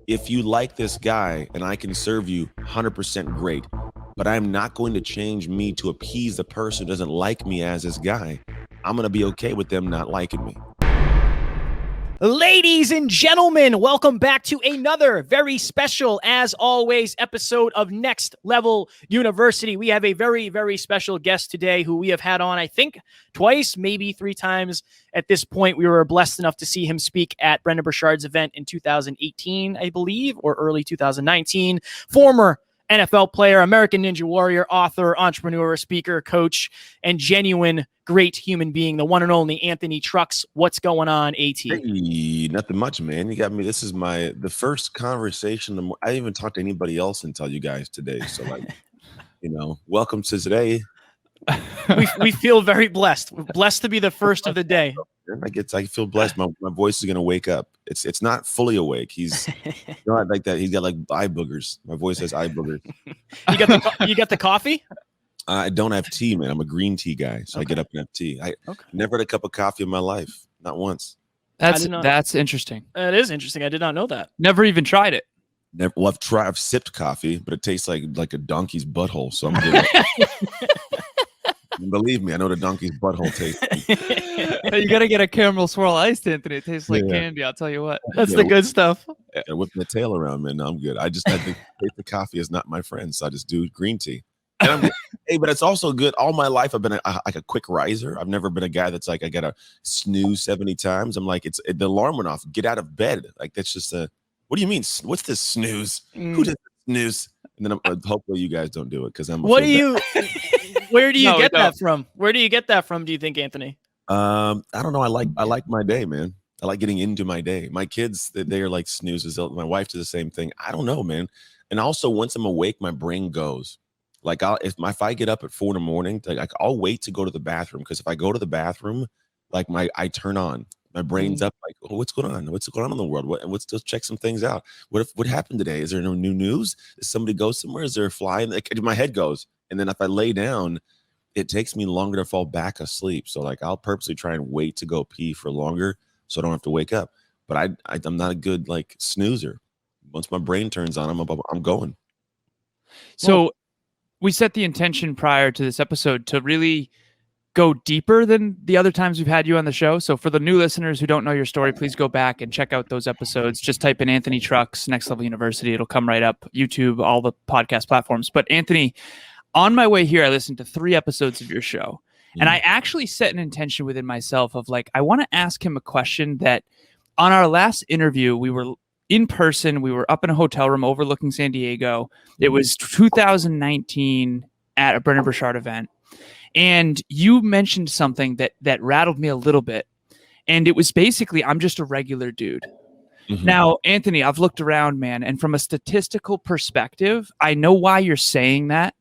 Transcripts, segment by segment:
if you like this guy and I can serve you 100% great, but I'm not going to change me to appease the person who doesn't like me as this guy. I'm going to be okay with them not liking me. Ladies and gentlemen, welcome back to another very special, as always, episode of Next Level University. We have a very, very special guest today who we have had on, I think, twice, maybe three times at this point. We were blessed enough to see him speak at Brendan Burchard's event in 2018, I believe, or early 2019. Former NFL player, American Ninja Warrior, author, entrepreneur, speaker, coach, and genuine great human being, the one and only Anthony Trucks. What's going on, AT? Hey, nothing much, man. You got me. This is the first conversation. I didn't even talk to anybody else until you guys today. So, welcome to today. we feel very blessed. We're blessed to be the first of the day. I feel blessed. My voice is gonna wake up. It's not fully awake. He's not like that. He's got like eye boogers. My voice has eye boogers. You got the coffee? I don't have tea, man. I'm a green tea guy, so I get up and have tea. I never had a cup of coffee in my life, not once. That's interesting. It is interesting. I did not know that. Never even tried it. Never. Well, I've sipped coffee, but it tastes like a donkey's butthole. So I'm good. Believe me, I know the donkey's butthole tastes. You gotta get a caramel swirl iced, Anthony. It tastes like candy. I'll tell you what. That's the good stuff. Whipping the tail around, man. No, I'm good. I think the coffee is not my friend, so I just do green tea. And I'm good. Hey, but it's also good. All my life, I've been like a quick riser. I've never been a guy that's like I gotta snooze 70 times. I'm like, the alarm went off. Get out of bed. Like that's just what do you mean? What's this snooze? Who does snooze? And then hopefully you guys don't do it because I'm. Where do you get that from? Where do you get that from? Do you think, Anthony? I don't know. I like my day, man. I like getting into my day. My kids, they are like snoozes. My wife does the same thing. I don't know, man. And also, once I'm awake, my brain goes. Like if I get up at 4 a.m, like I'll wait to go to the bathroom because if I go to the bathroom, like I turn on. My brain's up like, oh, what's going on? What's going on in the world? Let's check some things out. What happened today? Is there no new news? Did somebody go somewhere? Is there a fly? Like, my head goes. And then if I lay down, it takes me longer to fall back asleep. So like I'll purposely try and wait to go pee for longer so I don't have to wake up. But I'm not a good like snoozer. Once my brain turns on, I'm going. So we set the intention prior to this episode to really go deeper than the other times we've had you on the show. So for the new listeners who don't know your story, please go back and check out those episodes. Just type in Anthony Trucks, Next Level University. It'll come right up, YouTube, all the podcast platforms. But Anthony, on my way here, I listened to 3 episodes of your show. And I actually set an intention within myself of like, I want to ask him a question that on our last interview, we were in person. We were up in a hotel room overlooking San Diego. It was 2019 at a Brendan Burchard event. And you mentioned something that rattled me a little bit. And it was basically, I'm just a regular dude. Mm-hmm. Now, Anthony, I've looked around, man. And from a statistical perspective, I know why you're saying that,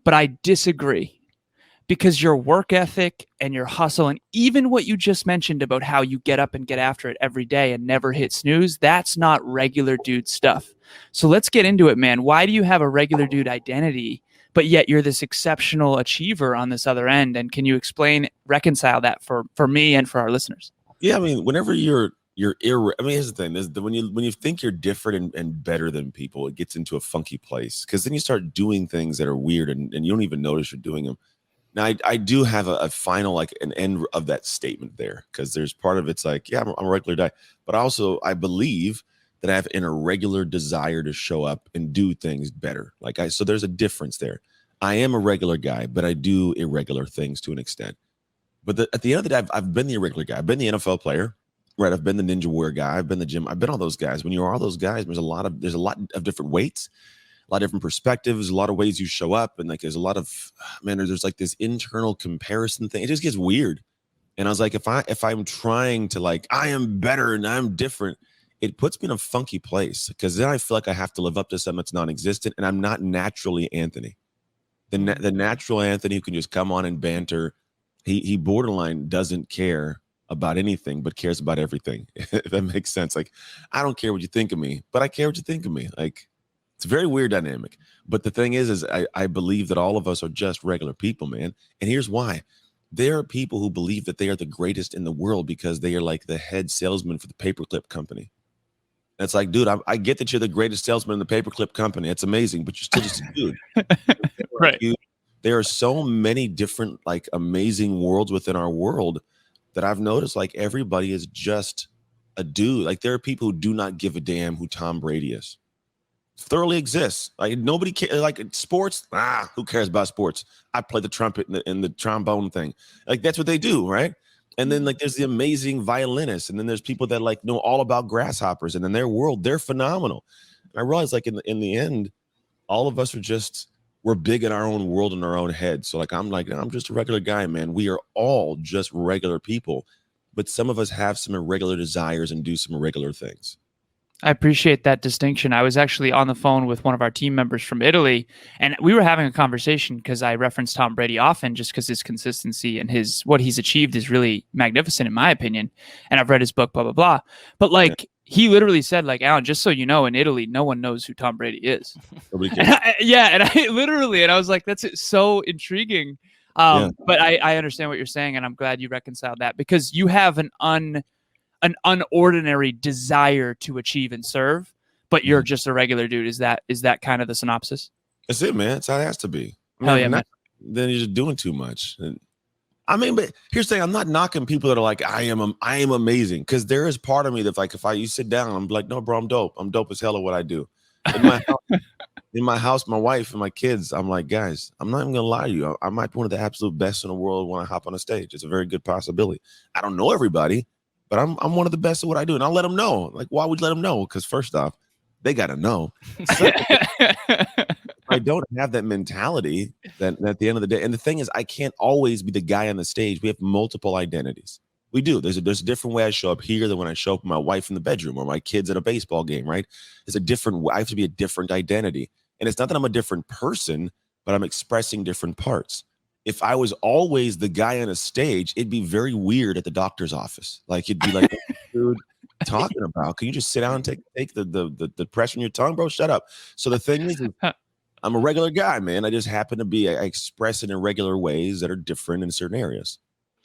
but I disagree. Because your work ethic and your hustle, and even what you just mentioned about how you get up and get after it every day and never hit snooze, that's not regular dude stuff. So let's get into it, man. Why do you have a regular dude identity, but yet you're this exceptional achiever on this other end? And can you reconcile that for me and for our listeners? Yeah, I mean, whenever here's the thing: when you think you're different and better than people, it gets into a funky place because then you start doing things that are weird and you don't even notice you're doing them. Now, I do have a final, like an end of that statement there, because there's part of it's like, yeah, I'm a regular guy, but also I believe that I have an irregular desire to show up and do things better. So there's a difference there. I am a regular guy, but I do irregular things to an extent. But at the end of the day, I've been the irregular guy. I've been the NFL player, right? I've been the Ninja Warrior guy. I've been the gym. I've been all those guys. When you're all those guys, there's a lot of different weights, a lot of different perspectives, a lot of ways you show up. And like, there's a lot of, there's like this internal comparison thing. It just gets weird. And I was like, if I'm trying to like, I am better and I'm different, it puts me in a funky place because then I feel like I have to live up to something that's non-existent. And I'm not naturally Anthony. The natural Anthony who can just come on and banter. He borderline doesn't care about anything, but cares about everything. If that makes sense. Like, I don't care what you think of me, but I care what you think of me. Like, it's a very weird dynamic. But the thing is I believe that all of us are just regular people, man. And here's why. There are people who believe that they are the greatest in the world because they are like the head salesman for the paperclip company. And it's like, dude, I get that you're the greatest salesman in the paperclip company. It's amazing, but you're still just a dude. Right. There are so many different, like, amazing worlds within our world that I've noticed, like, everybody is just a dude. Like, there are people who do not give a damn who Tom Brady is. Thoroughly exists. Like, nobody cares. Like, sports, who cares about sports? I play the trumpet and the trombone thing. Like, that's what they do, right? And then, like, there's the amazing violinists, and then there's people that, like, know all about grasshoppers, and in their world, they're phenomenal. And I realized, like, in the end, all of us are just, we're big in our own world, in our own head. So, like, I'm just a regular guy, man. We are all just regular people, but some of us have some irregular desires and do some irregular things. I appreciate that distinction. I was actually on the phone with one of our team members from Italy, and we were having a conversation because I reference Tom Brady often just because his consistency and what he's achieved is really magnificent, in my opinion. And I've read his book, blah, blah, blah. But like, he literally said, like, Alan, just so you know, in Italy, no one knows who Tom Brady is. Nobody cares. And I was like, that's so intriguing. But I understand what you're saying, and I'm glad you reconciled that, because you have an unordinary desire to achieve and serve, but you're just a regular dude. Is that kind of the synopsis? That's it, man. That's how it has to be. Hell yeah, man. Then you're just doing too much. And I mean, but here's the thing: I'm not knocking people that are like, I am amazing, because there is part of me that's like, if you sit down, I'm like, no, bro, I'm dope. I'm dope as hell at what I do. In my house, my wife and my kids, I'm like, guys, I'm not even gonna lie to you. I might be one of the absolute best in the world when I hop on a stage. It's a very good possibility. I don't know everybody, but I'm one of the best at what I do, and I'll let them know. Like, why would you let them know? Because first off, they got to know. I don't have that mentality that at the end of the day, and the thing is, I can't always be the guy on the stage. We have multiple identities. We do. There's a different way I show up here than when I show up with my wife in the bedroom or my kids at a baseball game, right? It's a different way. I have to be a different identity. And it's not that I'm a different person, but I'm expressing different parts. If I was always the guy on a stage, it'd be very weird at the doctor's office. Like, it'd be like, dude, talking about? Can you just sit down and take the pressure on your tongue, bro? Shut up. So the thing is, I'm a regular guy, man. I just happen to be, I express it in regular ways that are different in certain areas.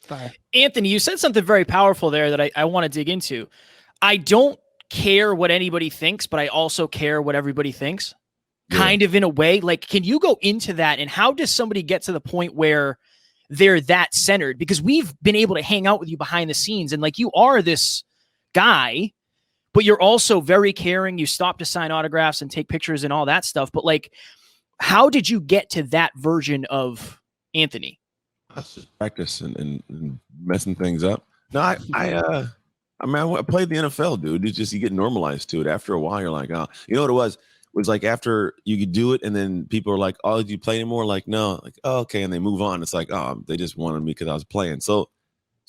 Fire. Anthony, you said something very powerful there that I want to dig into. I don't care what anybody thinks, but I also care what everybody thinks. Kind of, in a way. Like, can you go into that, and how does somebody get to the point where they're that centered? Because we've been able to hang out with you behind the scenes, and like, you are this guy, but you're also very caring. You stop to sign autographs and take pictures and all that stuff. But like, how did you get to that version of Anthony? That's just practice and messing things up. No, I played the NFL, dude. It's just, you get normalized to it. After a while, you're like, oh, you know what it was? It was like, after you could do it, and then people are like, oh, do you play anymore? Like, no. Like, oh, okay. And they move on. It's like, oh, they just wanted me because I was playing. So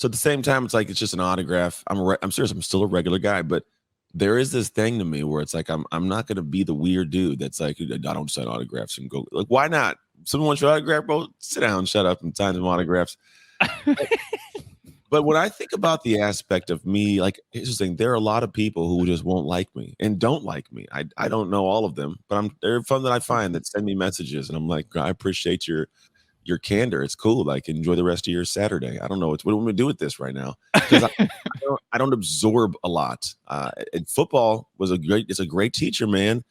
at the same time, it's like, it's just an autograph. I'm serious. I'm still a regular guy, but there is this thing to me where it's like, I'm not going to be the weird dude that's like, I don't sign autographs and go. Like, why not? Someone wants your autograph, bro? Sit down, shut up, and sign some autographs. But when I think about the aspect of me, like, here's the thing: there are a lot of people who just won't like me and don't like me. I don't know all of them, but there are some that I find that send me messages, and I'm like, I appreciate your candor. It's cool. Like, enjoy the rest of your Saturday. I don't know what do we do with this right now, because I don't absorb a lot. And football it's a great teacher, man,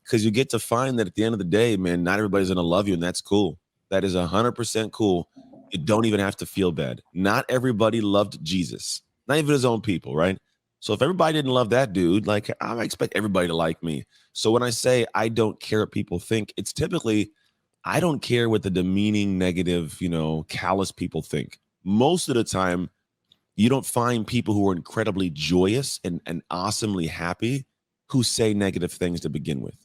because you get to find that at the end of the day, man, not everybody's gonna love you, and that's cool. That is 100% cool. You don't even have to feel bad. Not everybody loved Jesus, not even his own people, right? So if everybody didn't love that dude, like, I expect everybody to like me. So when I say I don't care what people think, it's typically, I don't care what the demeaning, negative, callous people think. Most of the time, you don't find people who are incredibly joyous and awesomely happy who say negative things to begin with.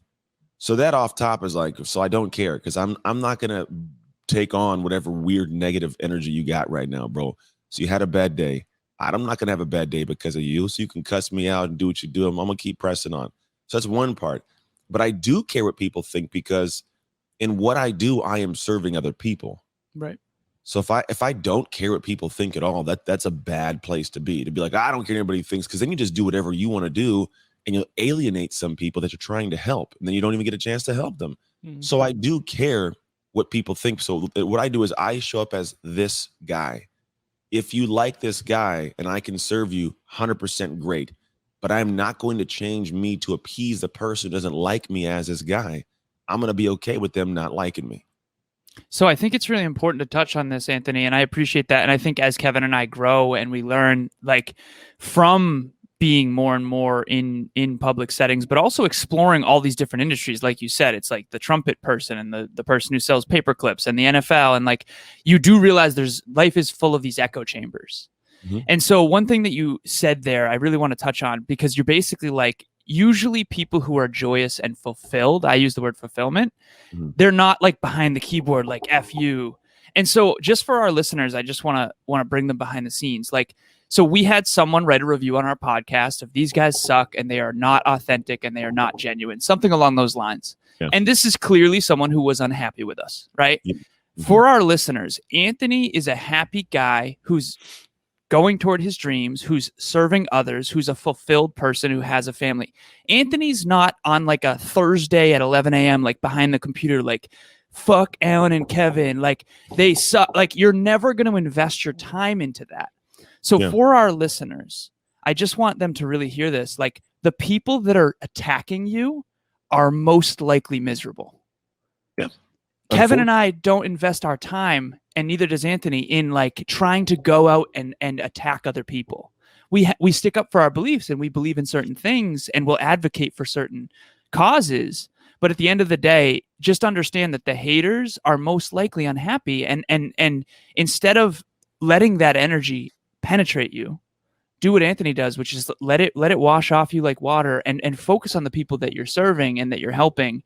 So that off top is like, so I don't care, because I'm not gonna take on whatever weird negative energy you got right now, bro. So you had a bad day. I'm not gonna have a bad day because of you. So you can cuss me out and do what you do. I'm gonna keep pressing on. So that's one part. But I do care what people think, because in what I do, I am serving other people. Right. So if I don't care what people think at all, that's a bad place to be like, I don't care what anybody thinks, because then you just do whatever you want to do, and you'll alienate some people that you're trying to help, and then you don't even get a chance to help them. Mm-hmm. So I do care what people think. So what I do is I show up as this guy. If you like this guy and I can serve you, 100% great. but I'm not going to change me to appease the person who doesn't like me as this guy. I'm going to be okay with them not liking me. So I think it's really important to touch on this, Anthony, and I appreciate that. And I think as Kevin and I grow and we learn, like, from being more and more in public settings, but also exploring all these different industries, like you said, it's like the trumpet person and the person who sells paper clips and the NFL, and like you do realize life is full of these echo chambers. Mm-hmm. And so one thing that you said there, I really want to touch on, because you're basically like, usually people who are joyous and fulfilled, I use the word fulfillment, they're not like behind the keyboard, like F you. And so just for our listeners, I just want to bring them behind the scenes. Like, so we had someone write a review on our podcast of these guys suck and they are not authentic and they are not genuine, something along those lines. Yeah. And this is clearly someone who was unhappy with us, right? Yeah. Mm-hmm. For our listeners, Anthony is a happy guy who's going toward his dreams, who's serving others, who's a fulfilled person who has a family. Anthony's not on like a Thursday at 11 a.m., like behind the computer, like, fuck Alan and Kevin. Like, they suck. Like, you're never going to invest your time into that. So for our listeners, I just want them to really hear this. Like, the people that are attacking you are most likely miserable. Yeah. Kevin and I don't invest our time, and neither does Anthony, in like trying to go out and attack other people. We stick up for our beliefs and we believe in certain things and we'll advocate for certain causes. But at the end of the day, just understand that the haters are most likely unhappy. And instead of letting that energy penetrate you, do what Anthony does, which is let it wash off you like water, and focus on the people that you're serving and that you're helping.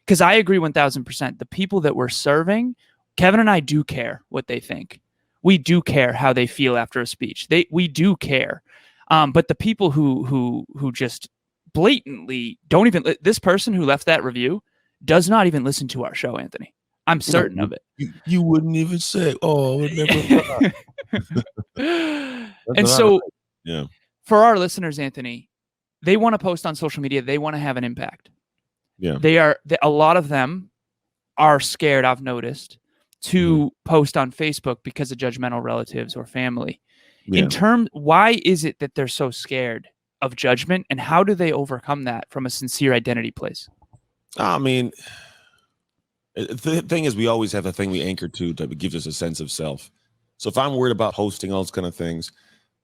Because I agree 1000%. The people that we're serving, Kevin and I do care what they think. We do care how they feel after a speech. We do care. But the people who just blatantly don't even, this person who left that review does not even listen to our show, Anthony. I'm certain of it. You wouldn't even say, oh, I would never. And so yeah, for our listeners, Anthony, they want to post on social media. They want to have an impact. Yeah, a lot of them are scared, I've noticed, to post on Facebook because of judgmental relatives or family. Yeah. Why is it that they're so scared of judgment, and how do they overcome that from a sincere identity place? I mean, the thing is, we always have a thing we anchor to that gives us a sense of self. So if I'm worried about posting all those kind of things,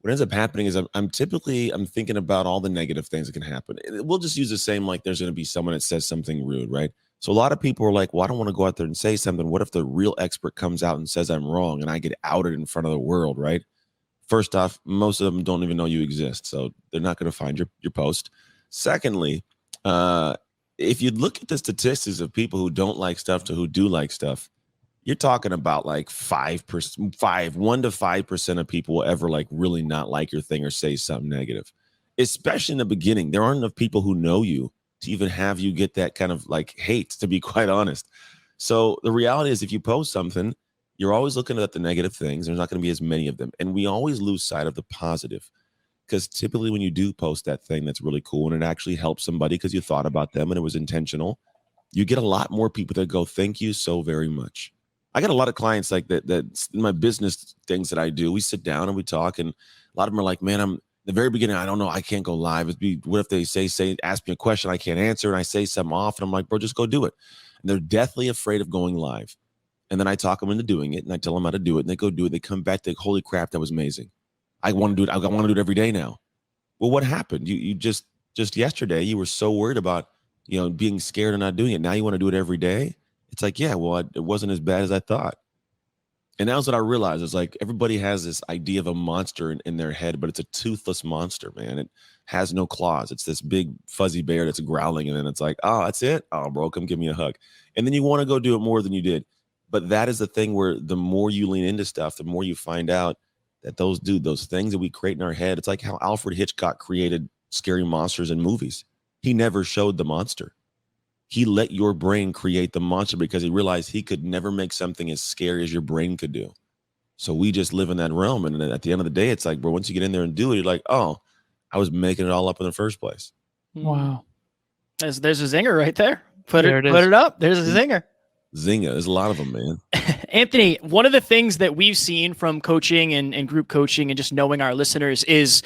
what ends up happening is I'm thinking about all the negative things that can happen. We'll just use the same, like there's going to be someone that says something rude, right? So a lot of people are like, well, I don't want to go out there and say something. What if the real expert comes out and says I'm wrong and I get outed in front of the world, right? First off, most of them don't even know you exist, so they're not going to find your post. Secondly, if you look at the statistics of people who don't like stuff to who do like stuff, you're talking about like 1 to 5% of people will ever like really not like your thing or say something negative. Especially in the beginning, there aren't enough people who know you to even have you get that kind of like hate, to be quite honest. So the reality is, if you post something, you're always looking at the negative things. There's not going to be as many of them. And we always lose sight of the positive, because typically when you do post that thing that's really cool and it actually helps somebody because you thought about them and it was intentional, you get a lot more people that go, thank you so very much. I got a lot of clients like that in my business things that I do. We sit down and we talk, and a lot of them are like, man, the very beginning, I don't know, I can't go live. What if they ask me a question I can't answer, and I say something off, and I'm like, bro, just go do it. And they're deathly afraid of going live. And then I talk them into doing it, and I tell them how to do it, and they go do it. They come back, they holy crap, that was amazing. I want to do it. I want to do it every day now. Well, what happened? You just yesterday, you were so worried about, being scared of not doing it. Now you want to do it every day. It's like, yeah, well, it wasn't as bad as I thought. And that's what I realized. It's like everybody has this idea of a monster in their head, but it's a toothless monster, man. It has no claws. It's this big fuzzy bear that's growling, and then it's like, oh, that's it? Oh, bro, come give me a hug. And then you want to go do it more than you did. But that is the thing where the more you lean into stuff, the more you find out that those things that we create in our head, it's like how Alfred Hitchcock created scary monsters in movies. He never showed the monster. He let your brain create the monster because he realized he could never make something as scary as your brain could do. So we just live in that realm. And at the end of the day, it's like, bro, once you get in there and do it, you're like, oh, I was making it all up in the first place. Wow. There's a zinger right there. Put it up. There's a zinger. Zynga. There's a lot of them, man. Anthony, one of the things that we've seen from coaching and group coaching and just knowing our listeners is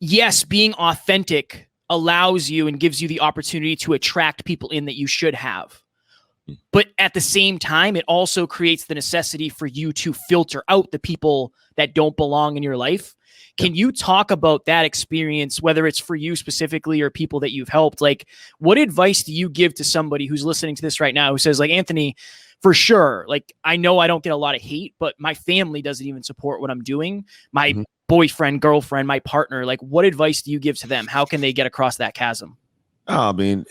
yes, being authentic allows you and gives you the opportunity to attract people in that you should have. But at the same time, it also creates the necessity for you to filter out the people that don't belong in your life. Can you talk about that experience, whether it's for you specifically or people that you've helped? Like, what advice do you give to somebody who's listening to this right now who says, like, Anthony, for sure, like, I know I don't get a lot of hate, but my family doesn't even support what I'm doing. My boyfriend, girlfriend, my partner, like, what advice do you give to them? How can they get across that chasm? I mean,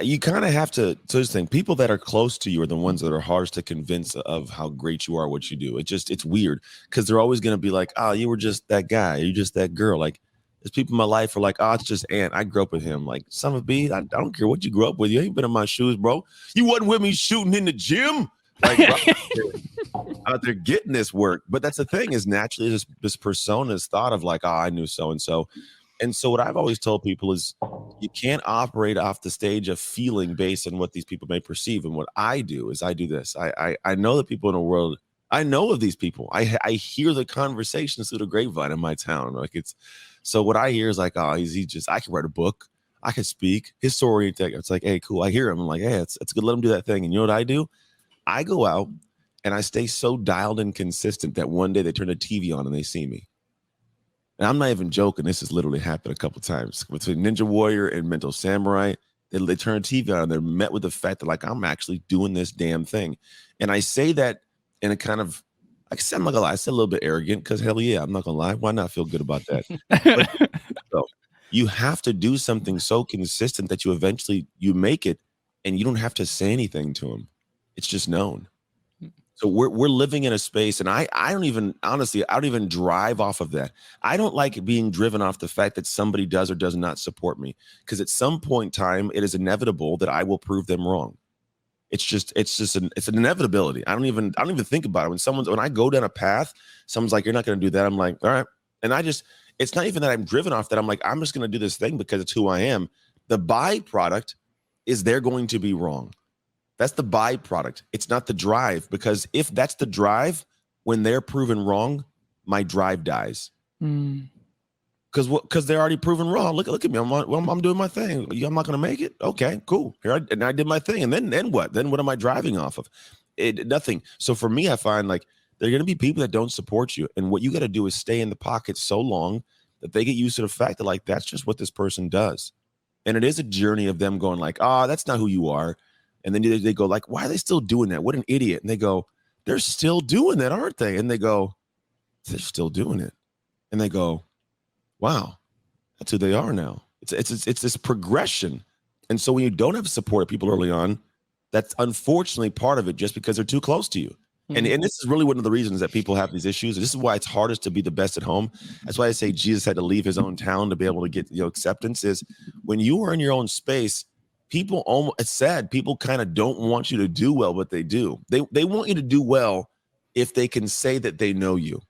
you kind of have to. So this thing, people that are close to you are the ones that are hardest to convince of how great you are, what you do. It's weird because they're always going to be like, oh, you were just that guy. You're just that girl. Like, there's people in my life who are like, oh, it's just Ant. I grew up with him. Like, son of a B, I don't care what you grew up with. You ain't been in my shoes, bro. You wasn't with me shooting in the gym. Like, out there getting this work. But that's the thing is naturally this persona is thought of like, oh, I knew so-and-so. And so what I've always told people is you can't operate off the stage of feeling based on what these people may perceive. And what I do is I do this. I know the people in the world. I know of these people. I hear the conversations through the grapevine in my town. Like so what I hear is like, oh, he just, I can write a book. I can speak. His story. It's like, hey, cool. I hear him. I'm like, hey, it's good. Let him do that thing. And you know what I do? I go out and I stay so dialed and consistent that one day they turn the TV on and they see me. And I'm not even joking. This has literally happened a couple of times between Ninja Warrior and Mental Samurai. They turn TV on and they're met with the fact that like I'm actually doing this damn thing. And I say that in a kind of, like I said, I'm not gonna lie, I said a little bit arrogant because hell yeah, I'm not gonna lie. Why not feel good about that? But, so, you have to do something so consistent that you eventually you make it, and you don't have to say anything to them. It's just known. So we're living in a space, and I don't even, honestly, I don't even drive off of that. I don't like being driven off the fact that somebody does or does not support me, because at some point in time, it is inevitable that I will prove them wrong. It's an inevitability. I don't even think about it. When I go down a path, someone's like, you're not going to do that. I'm like, all right. And it's not even that I'm driven off that. I'm like, I'm just going to do this thing because it's who I am. The byproduct is they're going to be wrong. That's the byproduct. It's not the drive, because if that's the drive, when they're proven wrong, my drive dies. Because they're already proven wrong. Look at me. I'm doing my thing. I'm not going to make it. Okay, cool. And I did my thing. And then what? Then what am I driving off of? Nothing. So for me, I find like there are going to be people that don't support you. And what you got to do is stay in the pocket so long that they get used to the fact that like, that's just what this person does. And it is a journey of them going like, oh, that's not who you are. And then they go like, why are they still doing that? What an idiot. And they go, they're still doing that, aren't they? And they go, they're still doing it. And they go, wow, that's who they are now. It's this progression. And so when you don't have support of people early on, that's unfortunately part of it, just because they're too close to you. And this is really one of the reasons that people have these issues. This is why it's hardest to be the best at home. That's why I say Jesus had to leave his own town to be able to get acceptance. Is when you are in your own space, people it's sad. People kind of don't want you to do well, but they do. They want you to do well if they can say that they know you.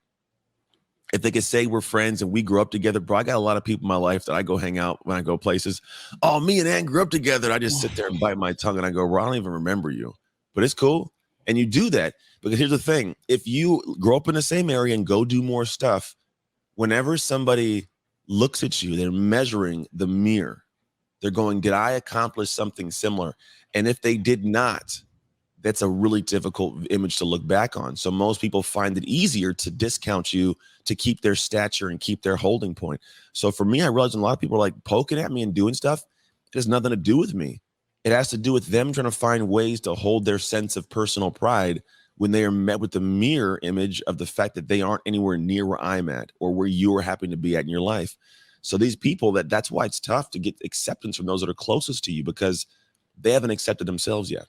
If they could say we're friends and we grew up together, bro. I got a lot of people in my life that I go hang out when I go places. Oh, me and Ann grew up together. I just sit there and bite my tongue and I go, well, I don't even remember you, but it's cool. And you do that because here's the thing. If you grow up in the same area and go do more stuff, whenever somebody looks at you, they're measuring the mirror. They're going, did I accomplish something similar? And if they did not, that's a really difficult image to look back on. So most people find it easier to discount you to keep their stature and keep their holding point. So for me, I realized a lot of people are like poking at me and doing stuff. It has nothing to do with me. It has to do with them trying to find ways to hold their sense of personal pride when they are met with the mirror image of the fact that they aren't anywhere near where I'm at or where you are happy to be at in your life. So these people, that's why it's tough to get acceptance from those that are closest to you, because they haven't accepted themselves yet.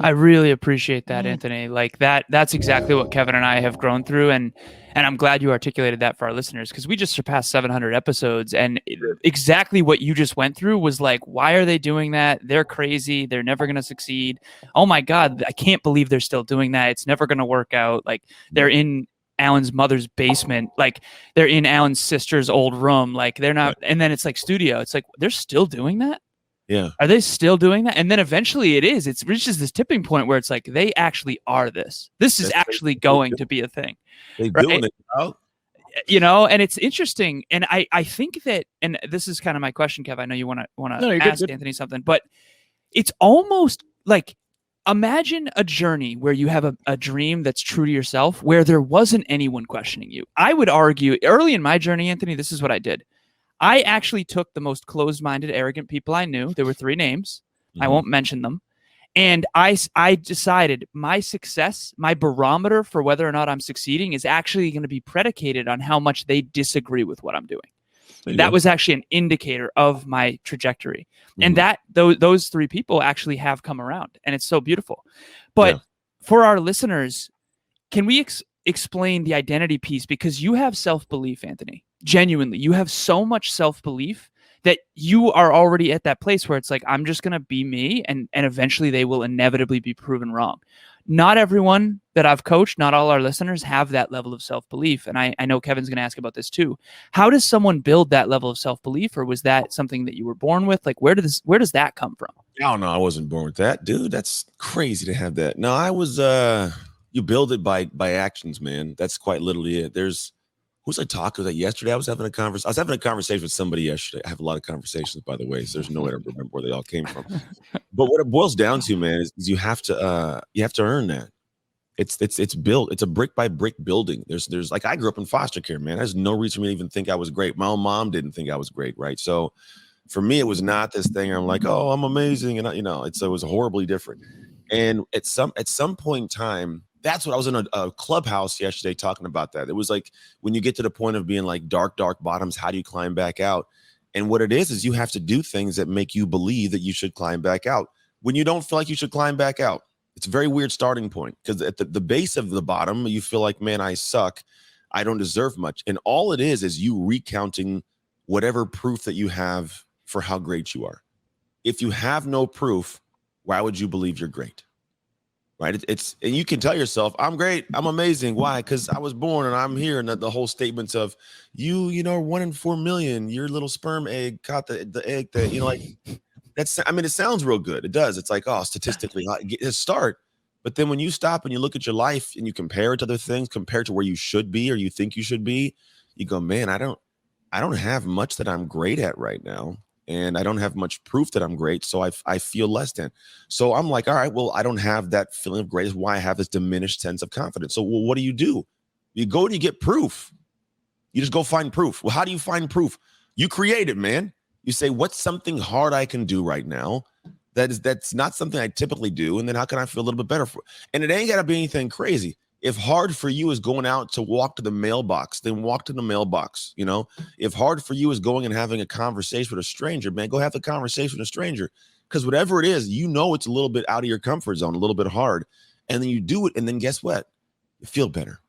I really appreciate that, Anthony. Like that's exactly what Kevin and I have grown through. And I'm glad you articulated that for our listeners, because we just surpassed 700 episodes. And exactly what you just went through was like, why are they doing that? They're crazy. They're never going to succeed. Oh my God, I can't believe they're still doing that. It's never going to work out. Like they're in Alan's mother's basement. Like they're in Alan's sister's old room. Like they're not. And then it's like studio. It's like, they're still doing that. Yeah. Are they still doing that? And then eventually it reaches this tipping point where it's like, they actually are this. This is actually going to be a thing. They doing it, bro. And it's interesting. And I think that, and this is kind of my question, Kev. I know you want to ask Anthony something, but it's almost like, imagine a journey where you have a dream that's true to yourself, where there wasn't anyone questioning you. I would argue early in my journey, Anthony, this is what I did. I actually took the most closed-minded, arrogant people I knew. There were 3 names. Mm-hmm. I won't mention them. And I decided my success, my barometer for whether or not I'm succeeding is actually going to be predicated on how much they disagree with what I'm doing. That was actually an indicator of my trajectory. Mm-hmm. And that those 3 people actually have come around, and it's so beautiful. But for our listeners, can we explain the identity piece? Because you have self-belief, Anthony. Genuinely, you have so much self-belief that you are already at that place where it's like, I'm just going to be me, and eventually they will inevitably be proven wrong. Not everyone that I've coached, not all our listeners have that level of self-belief. And I know Kevin's going to ask about this too. How does someone build that level of self-belief, or was that something that you were born with? Like, where does that come from? Oh, no, I wasn't born with that, dude. That's crazy to have that. No, I was, you build it by actions, man. That's quite literally it. Who was I talking to yesterday? I was having a conversation with somebody yesterday. I have a lot of conversations, by the way, so there's no way to remember where they all came from. But what it boils down to, man, is you have to earn that. It's built. It's a brick by brick building. There's like, I grew up in foster care, man. There's no reason for me to even think I was great. My own mom didn't think I was great, right? So for me, it was not this thing. I'm like, oh, I'm amazing, and it was horribly different. And at some point in time, that's what I was in a clubhouse yesterday talking about that. It was like, when you get to the point of being like dark bottoms, how do you climb back out? And what it is you have to do things that make you believe that you should climb back out when you don't feel like you should climb back out. It's a very weird starting point, because at the base of the bottom, you feel like, man, I suck. I don't deserve much. And all it is you recounting whatever proof that you have for how great you are. If you have no proof, why would you believe you're great? Right. And you can tell yourself, I'm great, I'm amazing. Why? Because I was born and I'm here. And the whole statements of you 1 in 4 million, your little sperm egg caught the egg that, like, that's, I mean, it sounds real good. It does. It's like, oh, statistically, get a start. But then when you stop and you look at your life and you compare it to other things, compared to where you should be or you think you should be, you go, man, I don't have much that I'm great at right now. And I don't have much proof that I'm great, so I feel less than. So I'm like, all right, well, I don't have that feeling of greatness. Why I have this diminished sense of confidence? So, well, what do? You go and you get proof. You just go find proof. Well, how do you find proof? You create it, man. You say, what's something hard I can do right now that's not something I typically do, and then how can I feel a little bit better for it? And it ain't got to be anything crazy. If hard for you is going out to walk to the mailbox, then walk to the mailbox. If hard for you is going and having a conversation with a stranger, man, go have the conversation with a stranger. Because whatever it is, it's a little bit out of your comfort zone, a little bit hard. And then you do it. And then guess what? You feel better.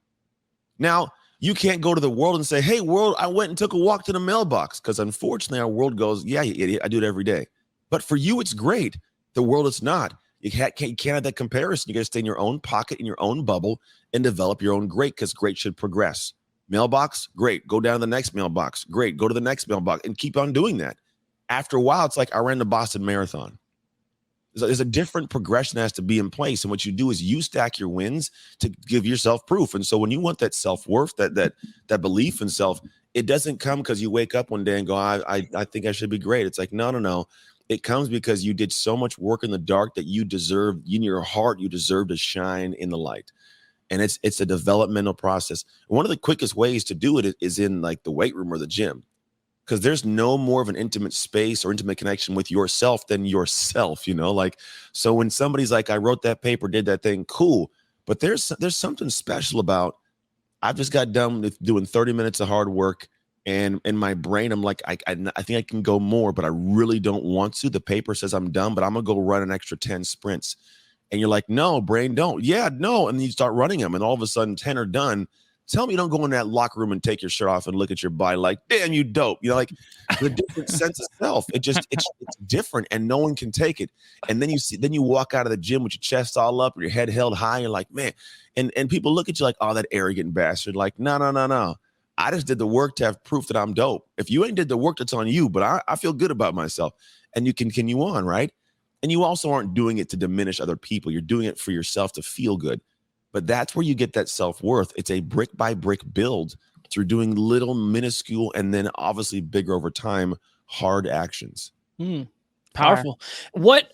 Now, you can't go to the world and say, hey, world, I went and took a walk to the mailbox. Because unfortunately, our world goes, yeah, you idiot, I do it every day. But for you, it's great. The world, it's not. You can't have that comparison. You got to stay in your own pocket, in your own bubble, and develop your own great, because great should progress. Mailbox, great. Go down to the next mailbox. Great. Go to the next mailbox and keep on doing that. After a while, it's like I ran the Boston Marathon. There's a different progression that has to be in place. And what you do is you stack your wins to give yourself proof. And so when you want that self-worth, that belief in self, it doesn't come because you wake up one day and go, I think I should be great. It's like, no. It comes because you did so much work in the dark that you deserve, in your heart, you deserve to shine in the light. And it's a developmental process. One of the quickest ways to do it is in like the weight room or the gym, because there's no more of an intimate space or intimate connection with yourself than yourself, so when somebody's like, I wrote that paper, did that thing, cool. But there's something special about, I've just got done with doing 30 minutes of hard work. And in my brain, I'm like, I think I can go more, but I really don't want to. The paper says I'm done, but I'm going to go run an extra 10 sprints. And you're like, no, brain, don't. Yeah, no. And then you start running them, and all of a sudden 10 are done. Tell me you don't go in that locker room and take your shirt off and look at your body like, damn, you dope. Like the different sense of self. It's different, and no one can take it. And then you walk out of the gym with your chest all up, or your head held high, and you're like, man. And people look at you like, oh, that arrogant bastard. Like, no. I just did the work to have proof that I'm dope. If you ain't did the work, that's on you, but I feel good about myself. And you can continue on, right? And you also aren't doing it to diminish other people. You're doing it for yourself to feel good. But that's where you get that self-worth. It's a brick by brick build through doing little minuscule and then obviously bigger over time, hard actions. Powerful.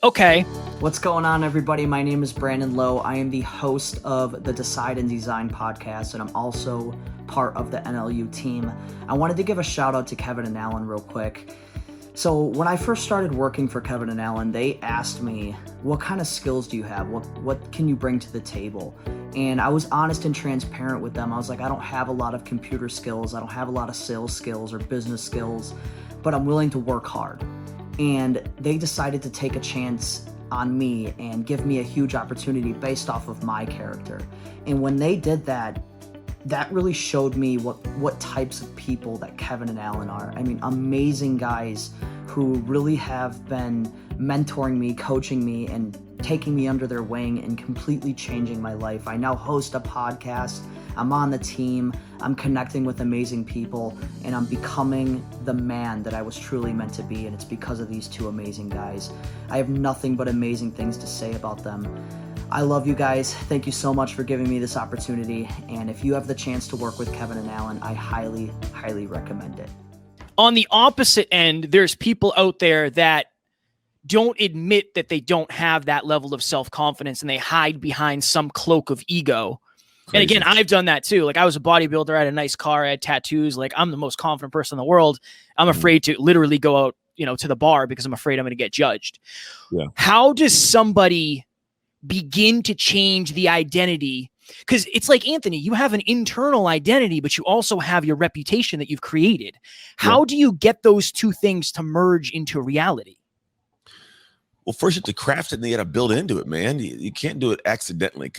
Okay. What's going on, everybody? My name is Brandon Lowe. I am the host of the Decide and Design podcast, and I'm also part of the NLU team. I wanted to give a shout out to Kevin and Alan real quick. So when I first started working for Kevin and Alan, they asked me, what kind of skills do you have? What can you bring to the table? And I was honest and transparent with them. I was like, I don't have a lot of computer skills. I don't have a lot of sales skills or business skills, but I'm willing to work hard. And they decided to take a chance on me and give me a huge opportunity based off of my character. And when they did that, that really showed me what types of people that Kevin and Alan are. I mean, amazing guys who really have been mentoring me, coaching me, and taking me under their wing and completely changing my life. I now host a podcast. I'm on the team. I'm connecting with amazing people, and I'm becoming the man that I was truly meant to be, and it's because of these two amazing guys. I have nothing but amazing things to say about them. I love you guys. Thank you so much for giving me this opportunity, and if you have the chance to work with Kevin and Alan, I highly, highly recommend it. On the opposite end, there's people out there that don't admit that they don't have that level of self-confidence, and they hide behind some cloak of ego. Crazy. And again, I've done that too. Like, I was a bodybuilder, I had a nice car, I had tattoos. Like, I'm the most confident person in the world. I'm afraid to literally go out, to the bar because I'm afraid I'm going to get judged. Yeah. How does somebody begin to change the identity? Because it's like, Anthony, you have an internal identity, but you also have your reputation that you've created. How do you get those two things to merge into reality? Well, first you have to craft it and you got to build into it, man. You can't do it accidentally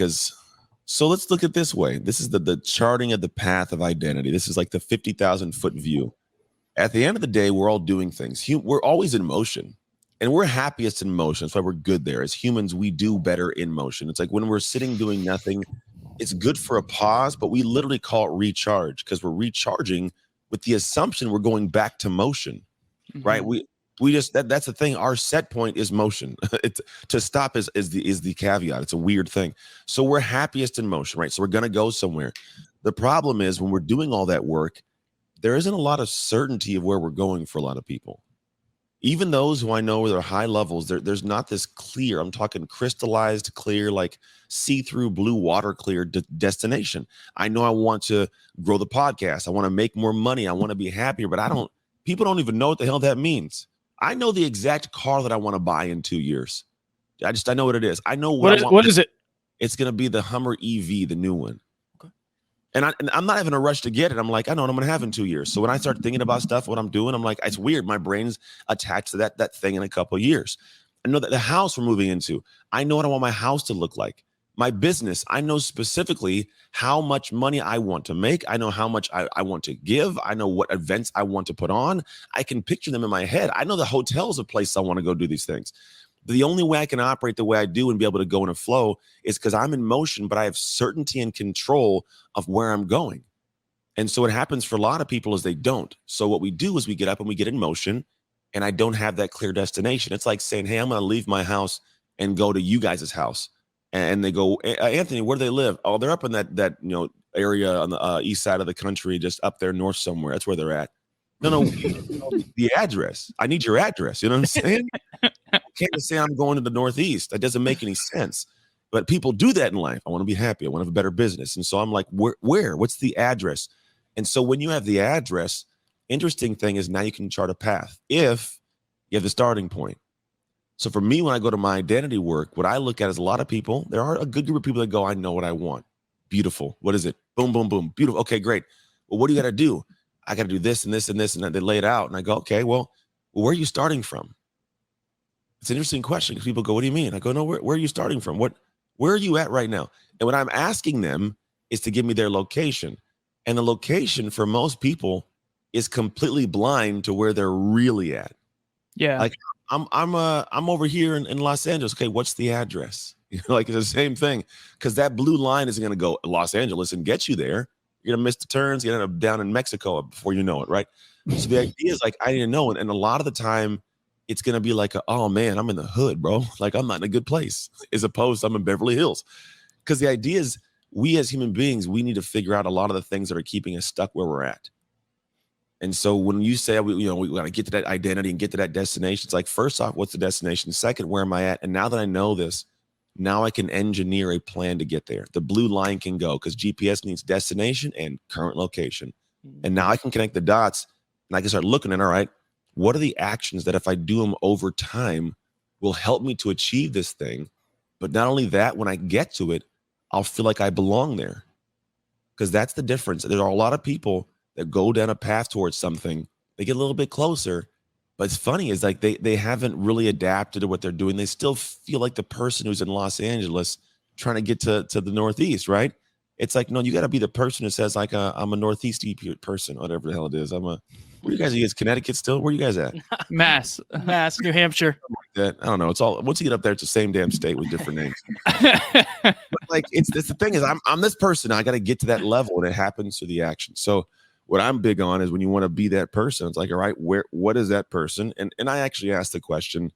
so let's look at it this way. This is the charting of the path of identity. This is like the 50,000-foot view. At the end of the day, we're all doing things. We're always in motion, and we're happiest in motion. That's why we're good there. As humans, we do better in motion. It's like when we're sitting doing nothing, it's good for a pause, but we literally call it recharge because we're recharging with the assumption we're going back to motion, right? We just that's the thing. Our set point is motion. To stop is the caveat. It's a weird thing. So we're happiest in motion, right? So we're gonna go somewhere. The problem is when we're doing all that work, there isn't a lot of certainty of where we're going for a lot of people. Even those who I know are high levels, there's not this clear. I'm talking crystallized, clear, like see-through blue water clear destination. I know I want to grow the podcast. I want to make more money. I want to be happier, but people don't even know what the hell that means. I know the exact car that I want to buy in 2 years. I know what it is. I know what is it? It's going to be the Hummer EV, the new one. Okay. And I'm not having a rush to get it. I'm like, I know what I'm going to have in 2 years. So when I start thinking about stuff, what I'm doing, I'm like, it's weird. My brain's attached to that thing in a couple of years. I know that the house we're moving into, I know what I want my house to look like. My business, I know specifically how much money I want to make. I know how much I want to give. I know what events I want to put on. I can picture them in my head. I know the hotel's a place I want to go do these things. The only way I can operate the way I do and be able to go in a flow is because I'm in motion, but I have certainty and control of where I'm going. And so what happens for a lot of people is they don't. So what we do is we get up and we get in motion, and I don't have that clear destination. It's like saying, hey, I'm going to leave my house and go to you guys' house. And they go, Anthony, where do they live? Oh, they're up in that area on the east side of the country, just up there north somewhere. That's where they're at. No, the address. I need your address. You know what I'm saying? I can't just say I'm going to the Northeast. That doesn't make any sense. But people do that in life. I want to be happy. I want to have a better business. And so I'm like, where? What's the address? And so when you have the address, interesting thing is now you can chart a path if you have the starting point. So for me, when I go to my identity work, what I look at is a lot of people. There are a good group of people that go, I know what I want. Beautiful. What is it? Boom, boom, boom. Beautiful. Okay, great. Well, what do you got to do? I got to do this and this and this. And they lay it out. And I go, okay, well, where are you starting from? It's an interesting question because people go, what do you mean? I go, no, where are you starting from? Where are you at right now? And what I'm asking them is to give me their location. And the location for most people is completely blind to where they're really at. Yeah. Like I'm over here in Los Angeles. Okay, what's the address? Like it's the same thing because that blue line isn't going to go Los Angeles and get you there. You're going to miss the turns. You're going to end up down in Mexico before you know it, right? So the idea is like, I didn't know. And a lot of the time it's going to be like, oh man, I'm in the hood, bro. Like I'm not in a good place as opposed to I'm in Beverly Hills. Because the idea is we as human beings, we need to figure out a lot of the things that are keeping us stuck where we're at. And so when you say, we got to get to that identity and get to that destination, it's like, first off, what's the destination? Second, where am I at? And now that I know this, now I can engineer a plan to get there. The blue line can go because GPS needs destination and current location. And now I can connect the dots and I can start looking at, all right, what are the actions that if I do them over time will help me to achieve this thing? But not only that, when I get to it, I'll feel like I belong there. Because that's the difference. There are a lot of people that go down a path towards something, they get a little bit closer, but it's funny is like they haven't really adapted to what they're doing. They still feel like the person who's in Los Angeles trying to get to the Northeast, right? It's like, no, you got to be the person who says like, I'm a Northeast person, whatever the hell it is. Where you guys? Are you guys Connecticut still? Where you guys at? Mass, New Hampshire. I don't know. It's all, once you get up there, it's the same damn state with different names. But like, it's the thing is I'm this person. I got to get to that level and it happens through the action. So what I'm big on is when you want to be that person, it's like, all right, what is that person? And I actually ask the question,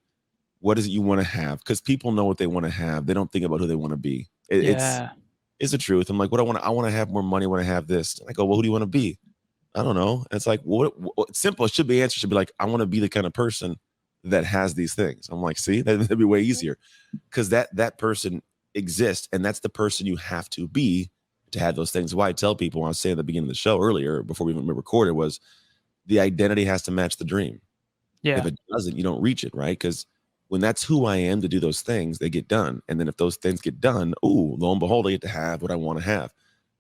what is it you want to have? Because people know what they want to have. They don't think about who they want to be. It's the truth. I'm like, I want to have more money when I have this. And I go, well, who do you want to be? I don't know. And it's like, what simple. It should be answer should be like, I want to be the kind of person that has these things. I'm like, see, that'd be way easier because that person exists. And that's the person you have to be to have those things. Why I tell people, when I was saying at the beginning of the show earlier, before we even recorded, was the identity has to match the dream. Yeah. If it doesn't, you don't reach it, right? Because when that's who I am to do those things, they get done. And then if those things get done, lo and behold, I get to have what I want to have.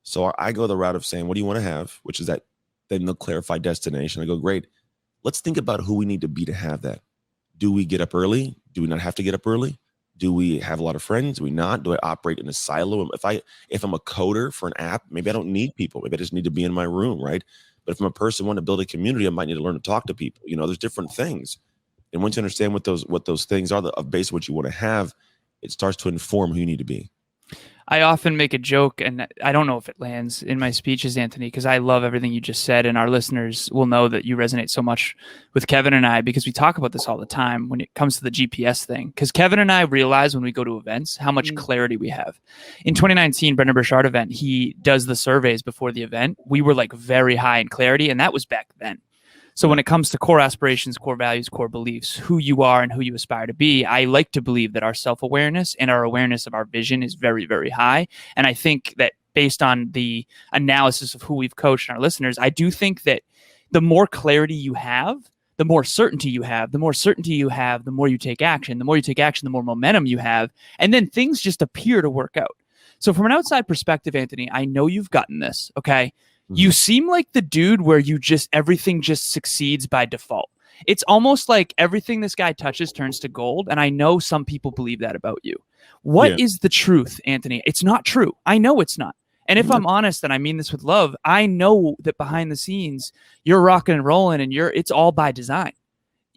So I go the route of saying, what do you want to have? Which is that, then they'll clarify destination. I go, great. Let's think about who we need to be to have that. Do we get up early? Do we not have to get up early? Do we have a lot of friends? Do we not? Do I operate in a silo? If I'm a coder for an app, maybe I don't need people. Maybe I just need to be in my room, right? But if I'm a person wanting to build a community, I might need to learn to talk to people. There's different things. And once you understand what those things are, based on what you want to have, it starts to inform who you need to be. I often make a joke, and I don't know if it lands in my speeches, Anthony, because I love everything you just said, and our listeners will know that you resonate so much with Kevin and I because we talk about this all the time when it comes to the GPS thing. Because Kevin and I realize when we go to events how much clarity we have. In 2019, Brendan Burchard event, he does the surveys before the event. We were like very high in clarity, and that was back then. So when it comes to core aspirations, core values, core beliefs, who you are and who you aspire to be, I like to believe that our self-awareness and our awareness of our vision is very, very high. And I think that based on the analysis of who we've coached and our listeners, I do think that the more clarity you have, the more certainty you have, the more certainty you have, the more you take action. The more you take action, the more momentum you have. And then things just appear to work out. So from an outside perspective, Anthony, I know you've gotten this, okay? You seem like the dude where everything just succeeds by default. It's almost like everything this guy touches turns to gold. And I know some people believe that about you. What is the truth, Anthony? It's not true. I know it's not. And if I'm honest, and I mean this with love, I know that behind the scenes, you're rocking and rolling and it's all by design.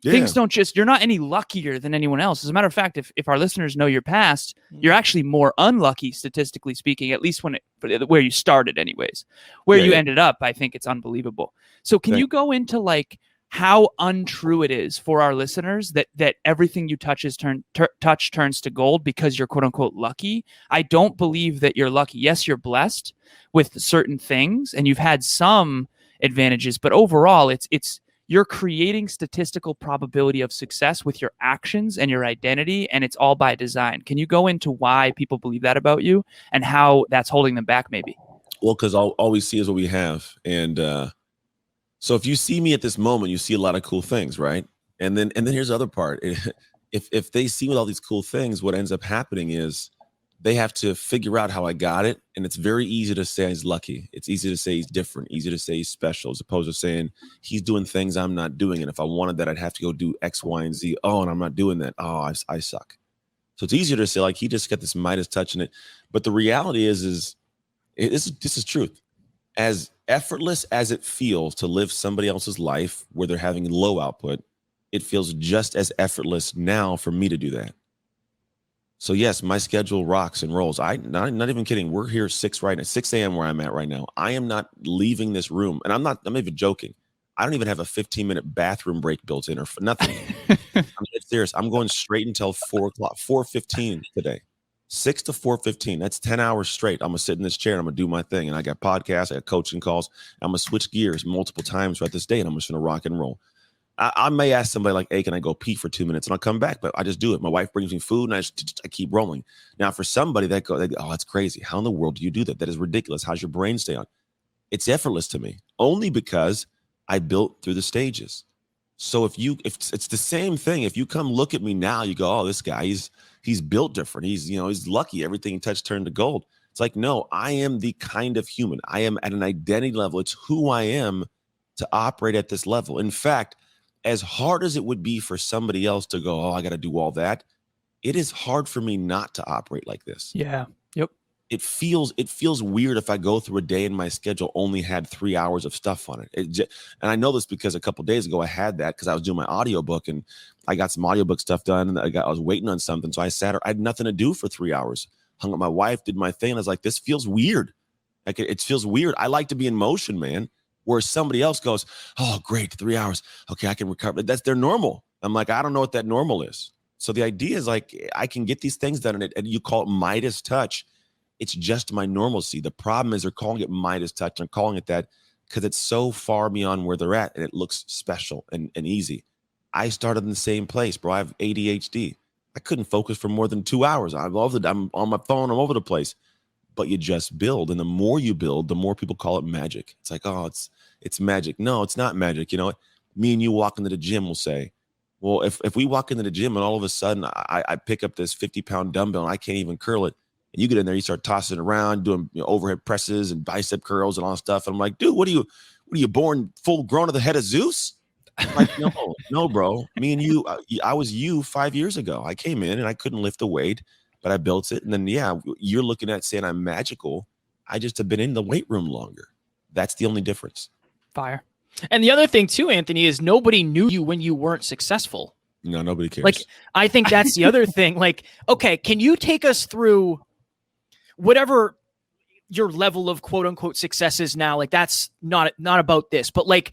Yeah. Things don't you're not any luckier than anyone else. As a matter of fact, if our listeners know your past, you're actually more unlucky, statistically speaking, at least where you started anyways. Where you ended up, I think it's unbelievable. So can you go into like how untrue it is for our listeners that everything you touch turns to gold because you're quote unquote lucky? I don't believe that you're lucky. Yes, you're blessed with certain things and you've had some advantages, but overall it's you're creating statistical probability of success with your actions and your identity, and it's all by design. Can you go into why people believe that about you and how that's holding them back maybe? Well, because all we see is what we have. And so if you see me at this moment, you see a lot of cool things, right? And then here's the other part. If they see with all these cool things, what ends up happening is they have to figure out how I got it. And it's very easy to say he's lucky. It's easy to say he's different, easy to say he's special, as opposed to saying he's doing things I'm not doing. And if I wanted that, I'd have to go do X, Y, and Z. Oh, and I'm not doing that. Oh, I suck. So it's easier to say like he just got this Midas touch in it. But the reality is this is truth. As effortless as it feels to live somebody else's life where they're having low output, it feels just as effortless now for me to do that. So yes, my schedule rocks and rolls. Not even kidding. We're here 6 a.m. where I'm at right now. I am not leaving this room. And I'm not even joking. I don't even have a 15-minute bathroom break built in or nothing. I'm serious. I'm going straight until 4:15 today. 6 to 4:15. That's 10 hours straight. I'm gonna sit in this chair and I'm gonna do my thing. And I got podcasts, I got coaching calls. I'm gonna switch gears multiple times throughout this day, and I'm just gonna rock and roll. I may ask somebody like, hey, can I go pee for 2 minutes? And I'll come back, but I just do it. My wife brings me food and I keep rolling. Now, for somebody they go, oh, that's crazy. How in the world do you do that? That is ridiculous. How's your brain stay on? It's effortless to me, only because I built through the stages. So if it's the same thing, if you come look at me now, you go, oh, this guy, he's built different. He's lucky. Everything he touched turned to gold. It's like, no, I am the kind of human. I am at an identity level. It's who I am to operate at this level. In fact, as hard as it would be for somebody else to go, oh, I got to do all that, it is hard for me not to operate like this. Yeah. Yep. It feels weird if I go through a day and my schedule only had 3 hours of stuff on it. And I know this because a couple of days ago I had that because I was doing my audiobook and I got some audiobook stuff done and I was waiting on something. So I had nothing to do for 3 hours. Hung up my wife, did my thing. And I was like, this feels weird. Like it feels weird. I like to be in motion, man. Where somebody else goes, oh, great, 3 hours. Okay, I can recover. That's their normal. I'm like, I don't know what that normal is. So the idea is like, I can get these things done, and you call it Midas touch. It's just my normalcy. The problem is they're calling it Midas touch. I'm calling it that because it's so far beyond where they're at, and it looks special and easy. I started in the same place, bro. I have ADHD. I couldn't focus for more than 2 hours. I'm on my phone. I'm over the place. But you just build, and the more you build, the more people call it magic. It's like, oh, it's magic. No, it's not magic. You know what? Me and you walk into the gym, we'll say, well, if we walk into the gym and all of a sudden I pick up this 50-pound dumbbell and I can't even curl it, and you get in there, you start tossing it around, doing overhead presses and bicep curls and all that stuff. And I'm like, dude, what are you born full grown to the head of Zeus? I'm like, no, bro. Me and you, I was you 5 years ago. I came in and I couldn't lift a weight, but I built it. And then, yeah, you're looking at saying I'm magical. I just have been in the weight room longer. That's the only difference. Fire. And the other thing too, Anthony, is nobody knew you when you weren't successful. No, nobody cares. Like, I think that's the other thing. Like, okay, can you take us through whatever your level of quote unquote success is now? Like, that's not about this, but like,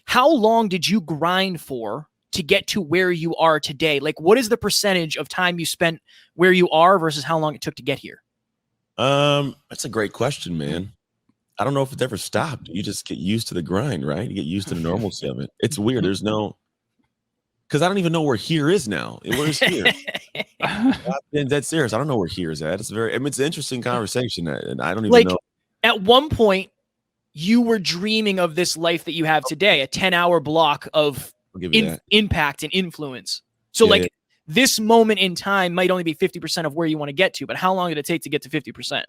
how long did you grind for to get to where you are today? Like, what is the percentage of time you spent where you are versus how long it took to get here? That's a great question, man. I don't know if it's ever stopped. You just get used to the grind, right? You get used to the normalcy of it. It's weird. There's no, because I don't even know where here is now. Where's here? That's serious. I don't know where here is at. It's it's an interesting conversation, and I don't even know. At one point, you were dreaming of this life that you have today, a 10-hour block of impact and influence. So this moment in time might only be 50% of where you want to get to, but how long did it take to get to 50%?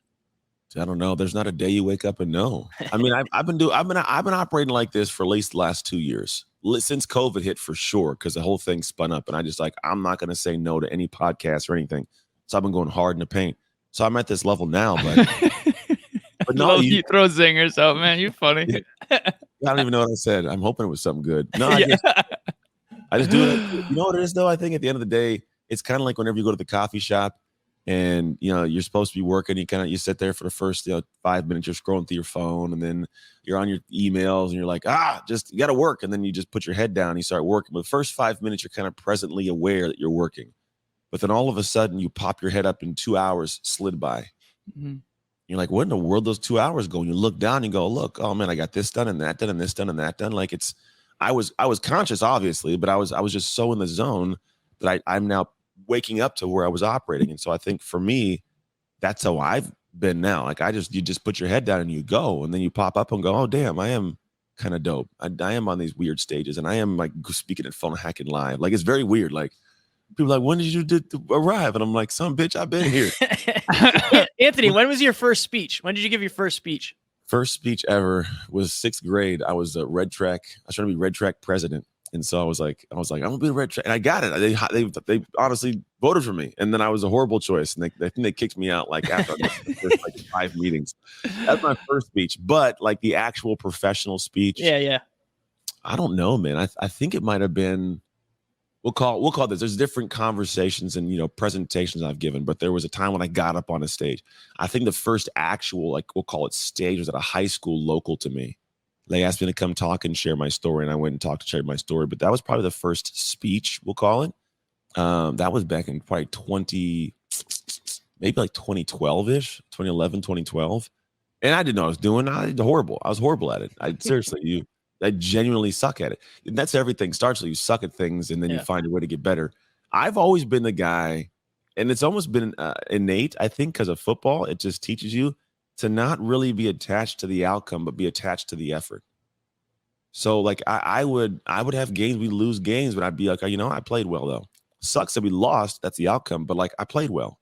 I don't know. There's not a day you wake up and know. I mean, I've been operating like this for at least the last 2 years since COVID hit, for sure, because the whole thing spun up, and I just I'm not going to say no to any podcast or anything. So I've been going hard in the paint. So I'm at this level now, but no, you throw zingers out, man. You're funny. Yeah. I don't even know what I said. I'm hoping it was something good. No, I just do it. You know what it is, though? I think at the end of the day, it's kind of like whenever you go to the coffee shop and you're supposed to be working, you sit there for the first 5 minutes, you're scrolling through your phone, and then you're on your emails and you're like, you got to work, and then you just put your head down and you start working. But the first 5 minutes, you're kind of presently aware that you're working, but then all of a sudden you pop your head up and 2 hours slid by. Mm-hmm. You're like, what in the world those 2 hours go? And you look down and go, look, oh man, I got this done and that done and this done and that done. Like I was conscious, obviously, but I was just so in the zone that I'm now waking up to where I was operating. And so I think for me, that's how I've been now. Like you just put your head down and you go, and then you pop up and go, oh damn, I am kind of dope. I am on these weird stages, and I am like speaking at phone hacking live. Like it's very weird. Like people are like, when did you arrive? And I'm like, some bitch, I've been here. Anthony, when was your first speech? When did you give your first speech? First speech ever was 6th grade. I was red track. I was trying to be red track president. And so I was like, I'm gonna be a red track, and I got it. They honestly voted for me, and then I was a horrible choice, and I think they kicked me out like after the first 5 meetings. That's my first speech, but like the actual professional speech, yeah. I don't know, man. I think it might have been. We'll call this. There's different conversations and presentations I've given, but there was a time when I got up on a stage. I think the first actual, like we'll call it stage, was at a high school local to me. They asked me to come talk and share my story, and I went and talked to share my story. But that was probably the first speech, we'll call it. That was back in probably maybe like 2012-ish, 2011, 2012. And I didn't know what I was doing. I did horrible. I was horrible at it. I genuinely suck at it. And that's everything starts. You suck at things and then you find a way to get better. I've always been the guy, and it's almost been innate, I think, because of football. It just teaches you to not really be attached to the outcome, but be attached to the effort. So like I would have games, we lose games, but I'd be like, I played well though. Sucks that we lost. That's the outcome, but like I played well.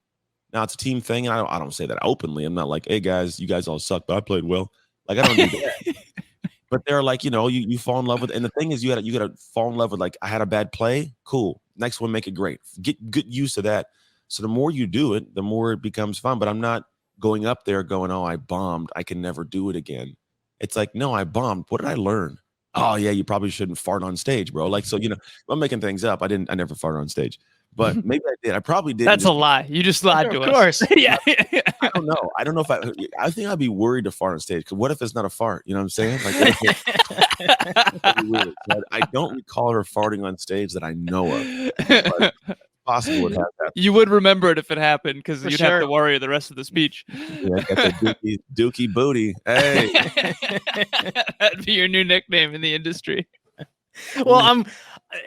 Now it's a team thing, and I don't say that openly. I'm not like, hey guys, you guys all suck, but I played well. Like I don't do that. But they're like, you fall in love with, and the thing is, you gotta fall in love with. Like I had a bad play, cool. Next one, make it great. Get good use of that. So the more you do it, the more it becomes fun. But I'm not going up there going, oh, I bombed, I can never do it again. It's like, no, I bombed. What did I learn? Oh yeah, you probably shouldn't fart on stage, bro. Like, so I'm making things up. I never farted on stage, but maybe I did. I probably did. That's a lie. You just lied to us. Of course. Yeah. I don't know. I don't know if I think I'd be worried to fart on stage. Because what if it's not a fart? You know what I'm saying? Like, I don't recall her farting on stage that I know of. But it's possible it has happened. You would remember it if it happened, because you'd have sure. to worry the rest of the speech. Yeah, I got the dookie booty. Hey. That'd be your new nickname in the industry. Well,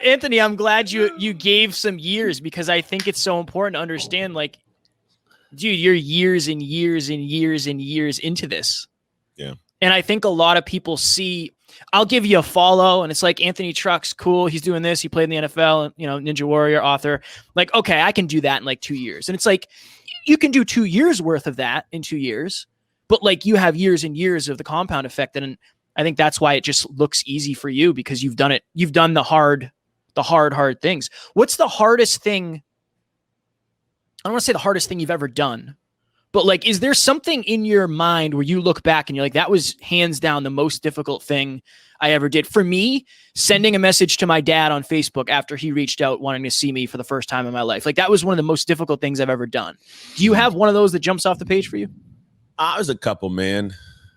Anthony, I'm glad you gave some years, because I think it's so important to understand, like, dude, you're years and years and years and years into this. Yeah. And I think a lot of people I'll give you a follow, and it's like, Anthony Trucks, cool. He's doing this. He played in the NFL, Ninja Warrior, author. Like, okay, I can do that in like 2 years. And it's like, you can do 2 years worth of that in 2 years, but like you have years and years of the compound effect. And I think that's why it just looks easy for you, because you've done it. You've done the hard things. What's the hardest thing? I don't want to say the hardest thing you've ever done, but like, is there something in your mind where you look back and you're like, that was hands down the most difficult thing I ever did? For me, sending a message to my dad on Facebook after he reached out wanting to see me for the first time in my life. Like, that was one of the most difficult things I've ever done. Do you have one of those that jumps off the page for you? I was a couple, man.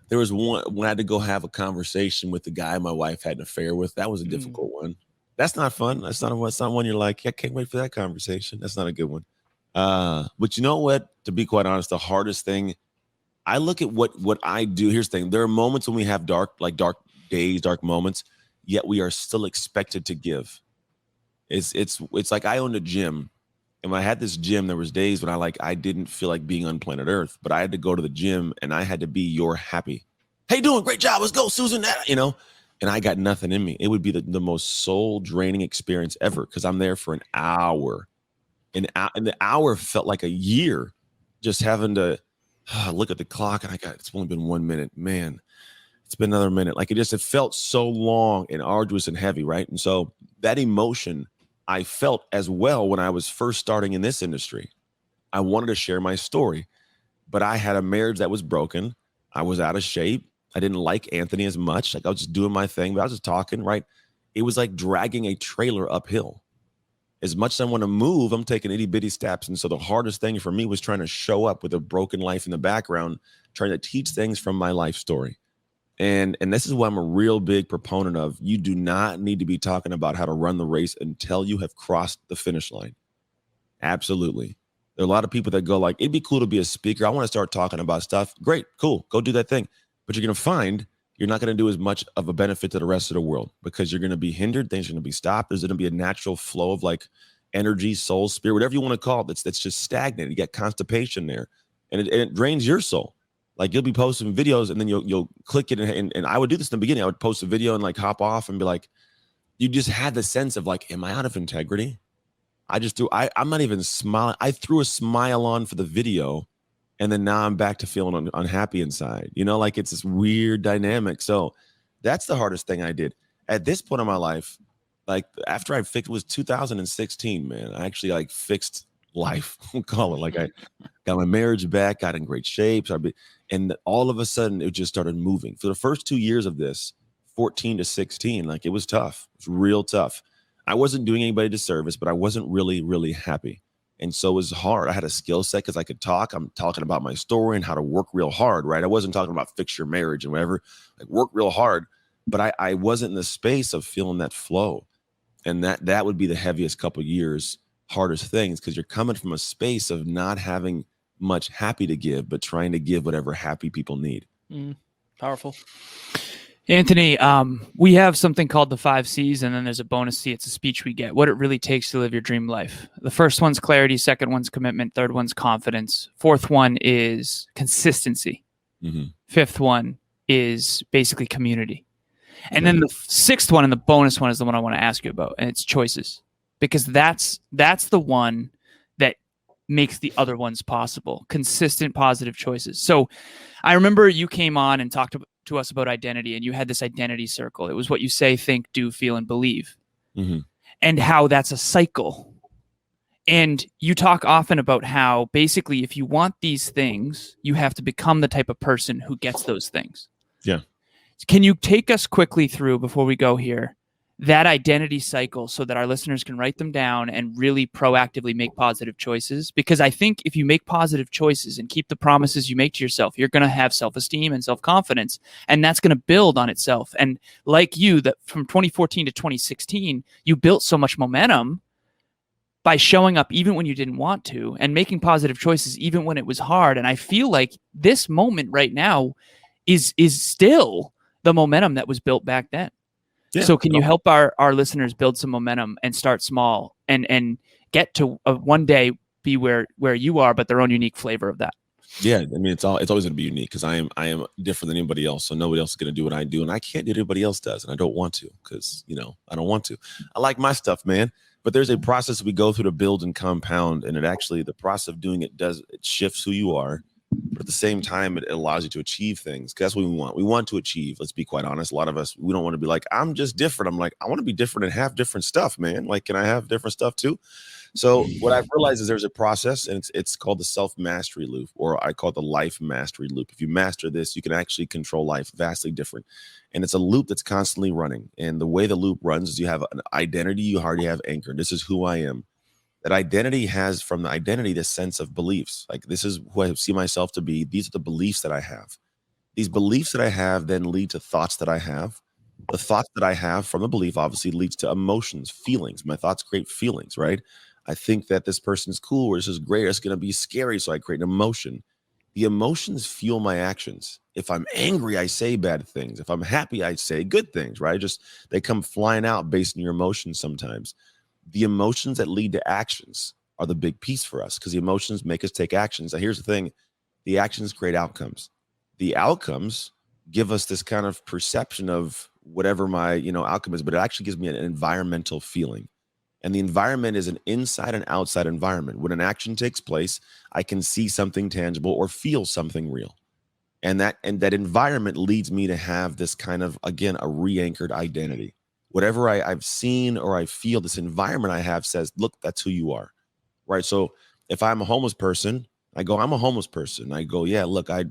There was one when I had to go have a conversation with the guy my wife had an affair with. That was a difficult one. That's not fun. That's not one you're like, I can't wait for that conversation. That's not a good one. But you know what? To be quite honest, the hardest thing, I look at what I do. Here's the thing. There are moments when we have dark days, dark moments, yet we are still expected to give. It's like I owned a gym, and when I had this gym, there was days when I didn't feel like being on planet Earth, but I had to go to the gym and I had to be your happy. Hey, doing great job. Let's go, Susan. And I got nothing in me. It would be the most soul draining experience ever, because I'm there for an hour. And the hour felt like a year, just having to look at the clock, and it's only been 1 minute, man. It's been another minute. Like, it felt so long and arduous and heavy, right? And so that emotion I felt as well when I was first starting in this industry. I wanted to share my story, but I had a marriage that was broken. I was out of shape. I didn't like Anthony as much. Like, I was just doing my thing, but I was just talking, right? It was like dragging a trailer uphill. As much as I want to move, I'm taking itty bitty steps. And so the hardest thing for me was trying to show up with a broken life in the background, trying to teach things from my life story. And this is what I'm a real big proponent of. You do not need to be talking about how to run the race until you have crossed the finish line. Absolutely. There are a lot of people that go like, it'd be cool to be a speaker. I want to start talking about stuff. Great, cool. Go do that thing. But you're going to find you're not going to do as much of a benefit to the rest of the world, because you're going to be hindered. Things are going to be stopped. There's going to be a natural flow of like energy, soul, spirit, whatever you want to call it. That's just stagnant. You get constipation there, and it drains your soul. Like, you'll be posting videos, and then you'll click it. And I would do this in the beginning. I would post a video and like hop off and be like, you just had the sense of like, am I out of integrity? I'm not even smiling. I threw a smile on for the video, and then now I'm back to feeling unhappy inside. Like, it's this weird dynamic. So that's the hardest thing I did at this point in my life. Like, after I fixed, it was 2016, man. I actually like fixed life. We'll call it. Like, I got my marriage back, got in great shape. And all of a sudden it just started moving. For the first 2 years of this, 14 to 16, like, it was tough. It was real tough. I wasn't doing anybody a disservice, but I wasn't really, really happy. And so it was hard. I had a skill set because I could talk. I'm talking about my story and how to work real hard, right? I wasn't talking about fix your marriage and whatever, like work real hard. But I wasn't in the space of feeling that flow. And that would be the heaviest couple of years, hardest things, because you're coming from a space of not having much happy to give, but trying to give whatever happy people need. Powerful. Anthony, we have something called the 5 C's, and then there's a bonus C. It's a speech we get. What it really takes to live your dream life. The first one's clarity. Second one's commitment. Third one's confidence. Fourth one is consistency. Fifth one is basically community. And then the sixth one and the bonus one is the one I want to ask you about, and it's choices, because that's the one that makes the other ones possible. Consistent, positive choices. So I remember you came on and talked to us about identity, and you had this identity circle. It was what you say, think, do, feel, and believe, and how that's a cycle. And you talk often about how basically if you want these things, you have to become the type of person who gets those things. Yeah. Can you take us quickly through, before we go here, that identity cycle so that our listeners can write them down and really proactively make positive choices? Because I think if you make positive choices and keep the promises you make to yourself, you're going to have self-esteem and self-confidence, and that's going to build on itself. And like you, that from 2014 to 2016, you built so much momentum by showing up even when you didn't want to and making positive choices even when it was hard. And I feel like this moment right now is still the momentum that was built back then. Yeah, so can you help our listeners build some momentum and start small and get to one day be where you are, but their own unique flavor of that? Yeah, I mean, it's always going to be unique, because I am different than anybody else. So nobody else is going to do what I do, and I can't do what anybody else does, and I don't want to, because I don't want to. I like my stuff, man. But there's a process we go through to build and compound, and the process of doing it shifts who you are, but at the same time, it allows you to achieve things, because that's what we want. We want to achieve. Let's be quite honest. A lot of us, we don't want to be like, I'm just different. I'm like, I want to be different and have different stuff, man. Like, can I have different stuff too? So what I've realized is there's a process, and it's called the self-mastery loop, or I call it the life mastery loop. If you master this, you can actually control life vastly different. And it's a loop that's constantly running. And the way the loop runs is you have an identity you already have anchored. This is who I am. That identity has, from the identity, this sense of beliefs. Like, this is who I see myself to be. These are the beliefs that I have. These beliefs that I have then lead to thoughts that I have. The thoughts that I have from the belief obviously leads to emotions, feelings. My thoughts create feelings, right? I think that this person's cool, or this is great, or it's going to be scary, so I create an emotion. The emotions fuel my actions. If I'm angry, I say bad things. If I'm happy, I say good things, right? They come flying out based on your emotions sometimes. The emotions that lead to actions are the big piece for us, because the emotions make us take actions. Now, here's the thing. The actions create outcomes. The outcomes give us this kind of perception of whatever my outcome is, but it actually gives me an environmental feeling. And the environment is an inside and outside environment. When an action takes place, I can see something tangible or feel something real. And that environment leads me to have this kind of, again, a re-anchored identity. Whatever I've seen or I feel, this environment I have says, look, that's who you are, right? So if I'm a homeless person, I go, I'm a homeless person. I go, yeah, look, I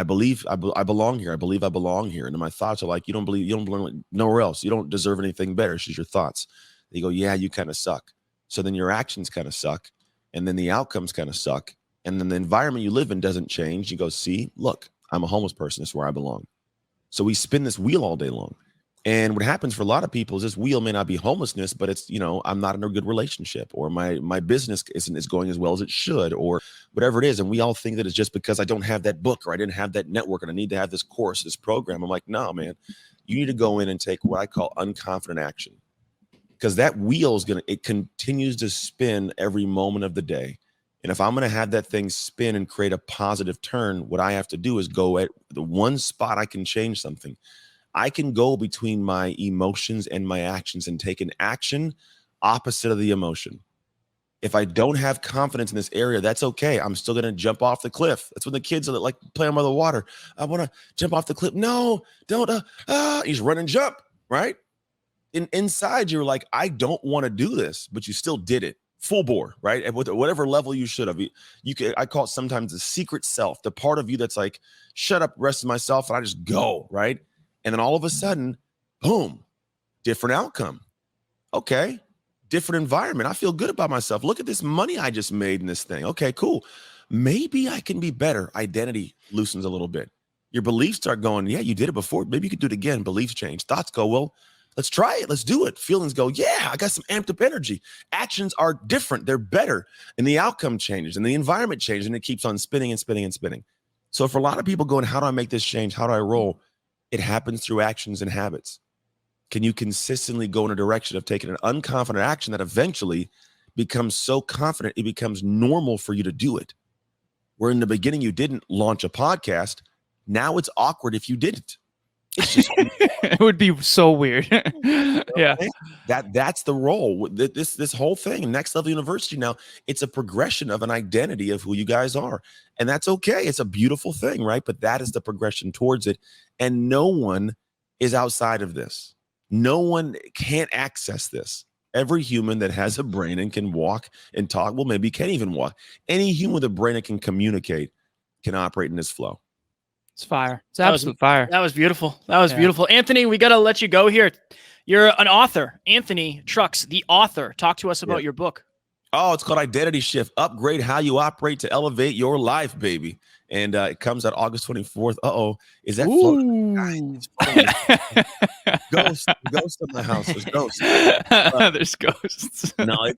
believe I belong here. I believe I belong here. And then my thoughts are like, you don't belong nowhere else. You don't deserve anything better. It's just your thoughts. They go, yeah, you kind of suck. So then your actions kind of suck. And then the outcomes kind of suck. And then the environment you live in doesn't change. You go, see, look, I'm a homeless person. It's where I belong. So we spin this wheel all day long. And what happens for a lot of people is this wheel may not be homelessness, but it's, I'm not in a good relationship, or my business isn't going as well as it should, or whatever it is. And we all think that it's just because I don't have that book, or I didn't have that network, and I need to have this course, this program. I'm like, no, man, you need to go in and take what I call unconfident action. Because that wheel it continues to spin every moment of the day. And if I'm going to have that thing spin and create a positive turn, what I have to do is go at the one spot I can change something. I can go between my emotions and my actions and take an action opposite of the emotion. If I don't have confidence in this area, that's okay. I'm still going to jump off the cliff. That's when the kids are like playing by the water. I want to jump off the cliff. No, don't. He's run and jump, right? Inside, you're like, I don't want to do this, but you still did it full bore, right? At whatever level you should have. I call it sometimes the secret self, the part of you that's like, shut up, rest of myself, and I just go, right? And then all of a sudden, boom, different outcome. Okay, different environment. I feel good about myself. Look at this money I just made in this thing. Okay, cool. Maybe I can be better. Identity loosens a little bit. Your beliefs start going, yeah, you did it before. Maybe you could do it again. Beliefs change. Thoughts go, well, Let's try it. Let's do it. Feelings go, yeah, I got some amped up energy. Actions are different. They're better. And the outcome changes and the environment changes and it keeps on spinning and spinning and spinning. So for a lot of people going, how do I make this change? How do I roll? It happens through actions and habits. Can you consistently go in a direction of taking an unconfident action that eventually becomes so confident it becomes normal for you to do it? Where in the beginning you didn't launch a podcast, now it's awkward if you didn't. It's just It would be so weird. Yeah. That's the role. This whole thing, Next Level University now, it's a progression of an identity of who you guys are. And that's okay. It's a beautiful thing, right? But that is the progression towards it. And no one is outside of this. No one can't access this. Every human that has a brain and can walk and talk, well, maybe can't even walk. Any human with a brain that can communicate can operate in this flow. It's fire. It's absolute fire. That was beautiful. That was beautiful. Anthony, we got to let you go here. You're an author. Anthony Trucks, the author. Talk to us about your book. Oh, it's called Identity Shift. Upgrade how you operate to elevate your life, baby. And it comes out August 24th. Is that floating? Ghost in the house. There's ghosts. There's ghosts. No,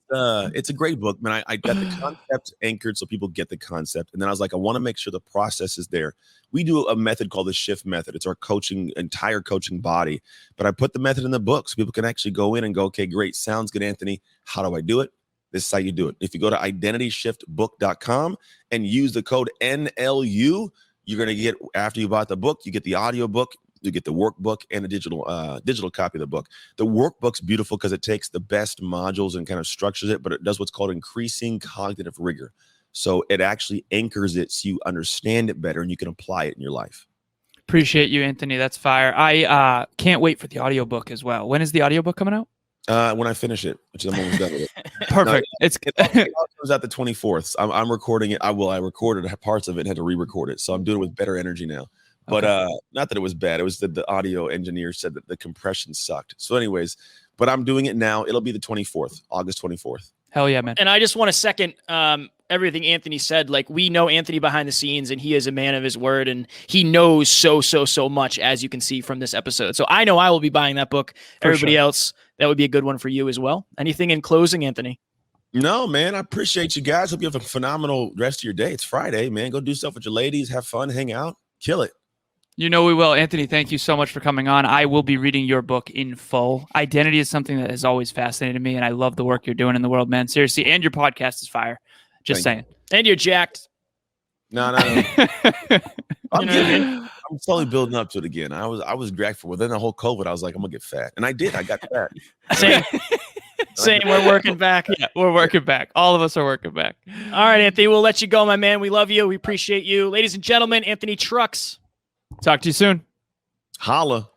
it's a great book, man. I got the concept anchored so people get the concept. And then I was like, I want to make sure the process is there. We do a method called the Shift Method. It's our entire coaching body. But I put the method in the book so people can actually go in and go, okay, great. Sounds good, Anthony. How do I do it? This is how you do it. If you go to identityshiftbook.com and use the code NLU, you're going to get, after you bought the book, you get the audio book, you get the workbook and the digital copy of the book. The workbook's beautiful because it takes the best modules and kind of structures it, but it does what's called increasing cognitive rigor. So it actually anchors it so you understand it better and you can apply it in your life. Appreciate you, Anthony. That's fire. I can't wait for the audiobook as well. When is the audiobook coming out? When I finish it, which I'm almost done with it. Perfect. No, it comes out the 24th. I'm recording it. I recorded parts of it and had to re-record it. So I'm doing it with better energy now. But not that it was bad. It was that the audio engineer said that the compression sucked. So anyways, but I'm doing it now. It'll be the 24th, August 24th. Hell yeah, man. And I just want to second everything Anthony said. Like, we know Anthony behind the scenes, and he is a man of his word, and he knows so much, as you can see from this episode. So I know I will be buying that book. Everybody else, that would be a good one for you as well. Anything in closing, Anthony? No, man, I appreciate you guys. Hope you have a phenomenal rest of your day. It's Friday, man. Go do stuff with your ladies, have fun, hang out, kill it. You know we will. Anthony, thank you so much for coming on. I will be reading your book in full. Identity is something that has always fascinated me, and I love the work you're doing in the world, man. Seriously, and your podcast is fire. Just saying. And you're jacked. No. I'm slowly building up to it again. I was grateful. Within the whole COVID, I was like, I'm gonna get fat, and I did. I got fat. Same. We're working back. Yeah, we're working back. All of us are working back. All right, Anthony, we'll let you go, my man. We love you. We appreciate you, ladies and gentlemen. Anthony Trucks. Talk to you soon. Holla.